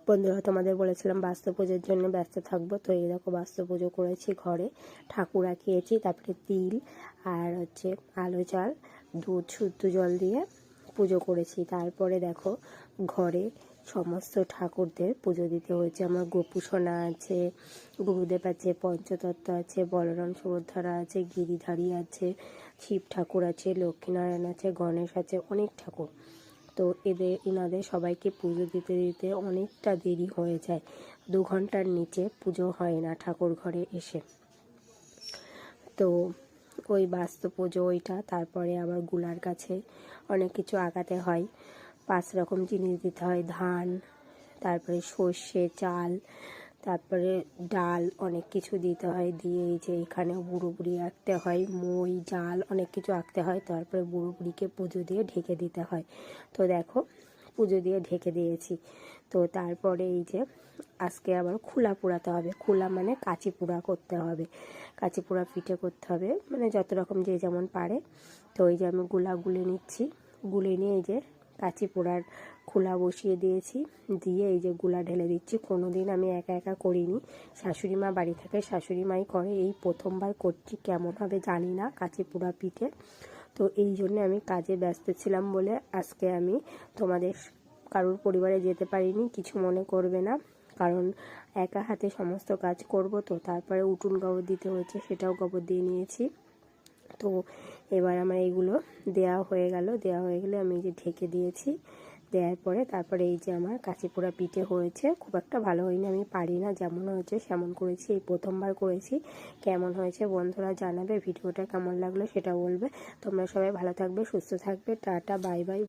বন্ধুরা, তোমাদের বলেছিলাম বাস্তু পুজোর জন্য ব্যস্ত থাকবো। তো এই দেখো বাস্তু পুজো করেছি, ঘরে ঠাকুর রাখিয়েছি, তারপরে তিল আর হচ্ছে আলো চাল দুধ শুদ্ধ জল দিয়ে পুজো করেছি। তারপরে দেখো ঘরে সমস্ত ঠাকুরদের পুজো দিতে হয়েছে। আমার গোপুসোনা আছে, গুরুদেব আছে, পঞ্চতত্ত্ব আছে, বলরাম সুভদ্রা আছে, গিরিধারী আছে, শিব ঠাকুর আছে, লক্ষ্মীনারায়ণ আছে, গণেশ আছে, অনেক ঠাকুর। তো এনাদের সবাইকে পুজো দিতে দিতে অনেকটা দেরি হয়ে যায়। 2 ঘন্টার নিচে পুজো হয় না ঠাকুর ঘরে এসে। তো ওই বাস্তু পুজো ওইটা, তারপরে আবার গুলার কাছে অনেক কিছু আগাতে হয়। 5 রকম জিনিস দিতে হয়, ধান, তারপরে সর্ষে, চাল, তারপরে ডাল, অনেক কিছু দিতে হয়। দিয়ে এই যে এখানে বুড়ো বুড়ি আঁকতে হয়, মই, জাল, অনেক কিছু আঁকতে হয়। তারপরে বুড়ো বুড়িকে পুজো দিয়ে ঢেকে দিতে হয়। তো দেখো পুজো দিয়ে ঢেকে দিয়েছি। তো তারপরে এই যে আজকে আবার খুলা পোড়াতে হবে। খুলা মানে কাঁচি পোড়া করতে হবে, কাঁচি পোড়া পিঠে করতে হবে, মানে যত রকম যে যেমন পারে। তো এই যে আমি গুলা গুলে নিচ্ছি, গুলে নিয়ে এই যে কাঁচি পোড়ার খোলা বসিয়ে দিয়েছি, দিয়ে এই যে গুলা ঢেলে দিচ্ছি। কোনো দিন আমি একা একা করিনি, শাশুড়ি মা বাড়ি থাকে, শাশুড়ি মাই করে। এই প্রথমবার করছি, কেমন হবে জানি না কাঁচি পোড়া পিঠে। তো এই জন্য আমি কাজে ব্যস্ত ছিলাম বলে আজকে আমি তোমাদের কারোর পরিবারে যেতে পারিনি, কিছু মনে করবে না, কারণ একা হাতে সমস্ত কাজ করব। তো তারপরে উঠোন গোবর দিতে হয়েছে, সেটাও গোবর দিয়ে নিয়েছি। তো এবার আমার এইগুলো দেওয়া হয়ে গেলে আমি যে ঢেকে দিয়েছি। দেওয়ার পরে তারপরে এই যে আমার কাঁচি পোড়া পিঠে হয়েছে। খুব একটা ভালো হয়নি, আমি পারি না, যেমন হয়েছে সেমন করেছি, এই প্রথমবার করেছি। কেমন হয়েছে বন্ধুরা জানাবে, ভিডিওটা কেমন লাগলো সেটা বলবে। তোমরা সবাই ভালো থাকবে, সুস্থ থাকবে, টাটা, বাই বাই।